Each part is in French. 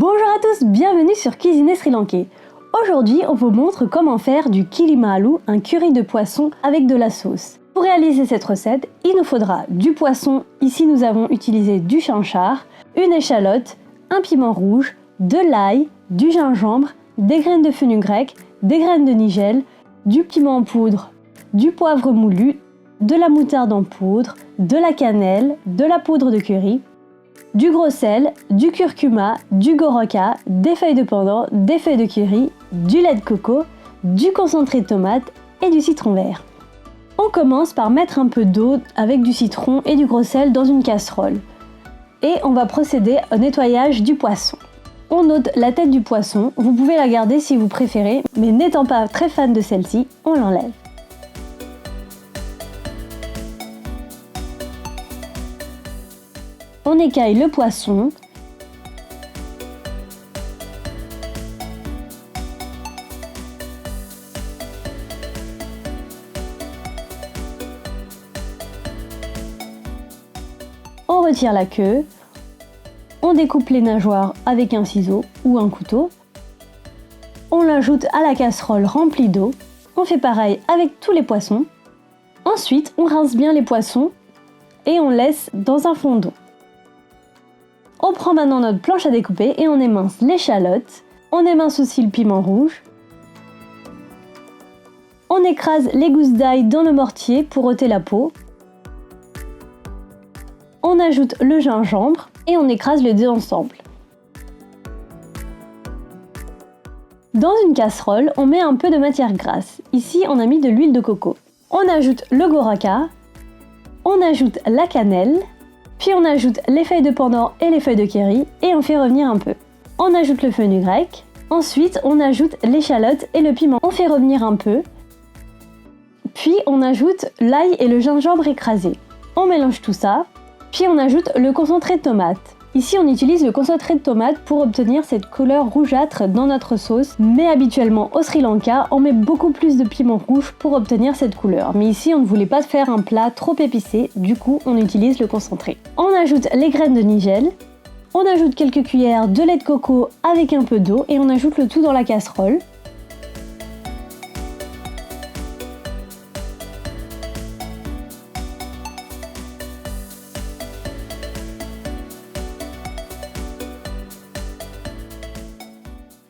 Bonjour à tous, bienvenue sur Cuisiner Sri Lankais. Aujourd'hui, on vous montre comment faire du kilimalu, un curry de poisson avec de la sauce. Pour réaliser cette recette, il nous faudra du poisson, ici nous avons utilisé du chanchar, une échalote, un piment rouge, de l'ail, du gingembre, des graines de fenugrec, des graines de nigel, du piment en poudre, du poivre moulu, de la moutarde en poudre, de la cannelle, de la poudre de curry, du gros sel, du curcuma, du goroka, des feuilles de pandan, des feuilles de curry, du lait de coco, du concentré de tomate et du citron vert. On commence par mettre un peu d'eau avec du citron et du gros sel dans une casserole. Et on va procéder au nettoyage du poisson. On ôte la tête du poisson, vous pouvez la garder si vous préférez, mais n'étant pas très fan de celle-ci, on l'enlève. On écaille le poisson. On retire la queue. On découpe les nageoires avec un ciseau ou un couteau. On l'ajoute à la casserole remplie d'eau. On fait pareil avec tous les poissons. Ensuite, on rince bien les poissons et on laisse dans un fond d'eau. On prend maintenant notre planche à découper et on émince l'échalote. On émince aussi le piment rouge. On écrase les gousses d'ail dans le mortier pour ôter la peau. On ajoute le gingembre et on écrase les deux ensemble. Dans une casserole, on met un peu de matière grasse. Ici, on a mis de l'huile de coco. On ajoute le goroka. On ajoute la cannelle. Puis on ajoute les feuilles de pandan et les feuilles de curry et on fait revenir un peu. On ajoute le fenugrec. Ensuite, on ajoute l'échalote et le piment. On fait revenir un peu. Puis on ajoute l'ail et le gingembre écrasé. On mélange tout ça. Puis on ajoute le concentré de tomate. Ici, on utilise le concentré de tomate pour obtenir cette couleur rougeâtre dans notre sauce. Mais habituellement, au Sri Lanka, on met beaucoup plus de piment rouge pour obtenir cette couleur. Mais ici, on ne voulait pas faire un plat trop épicé, du coup, on utilise le concentré. On ajoute les graines de nigel. On ajoute quelques cuillères de lait de coco avec un peu d'eau et on ajoute le tout dans la casserole.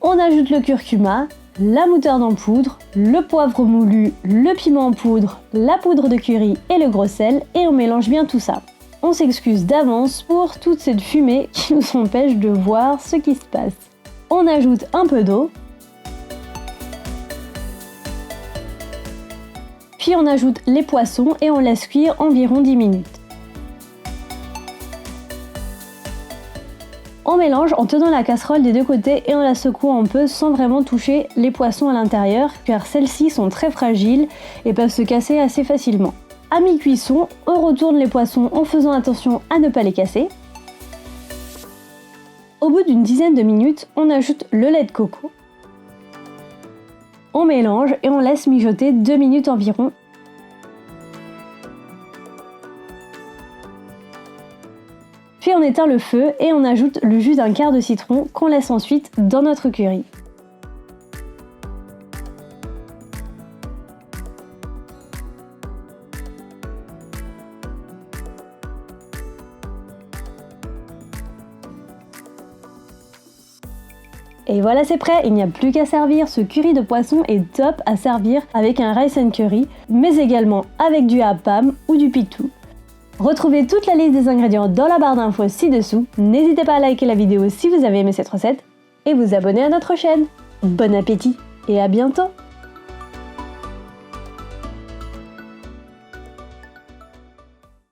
On ajoute le curcuma, la moutarde en poudre, le poivre moulu, le piment en poudre, la poudre de curry et le gros sel et on mélange bien tout ça. On s'excuse d'avance pour toute cette fumée qui nous empêche de voir ce qui se passe. On ajoute un peu d'eau. Puis on ajoute les poissons et on laisse cuire environ 10 minutes. On mélange en tenant la casserole des deux côtés et en la secouant un peu sans vraiment toucher les poissons à l'intérieur car celles-ci sont très fragiles et peuvent se casser assez facilement. À mi-cuisson, on retourne les poissons en faisant attention à ne pas les casser. Au bout d'une dizaine de minutes, on ajoute le lait de coco. On mélange et on laisse mijoter 2 minutes environ. Puis on éteint le feu et on ajoute le jus d'un quart de citron qu'on laisse ensuite dans notre curry. Et voilà, c'est prêt, il n'y a plus qu'à servir. Ce curry de poisson est top à servir avec un rice and curry, mais également avec du appam ou du pitou. Retrouvez toute la liste des ingrédients dans la barre d'infos ci-dessous. N'hésitez pas à liker la vidéo si vous avez aimé cette recette et vous abonner à notre chaîne. Bon appétit et à bientôt!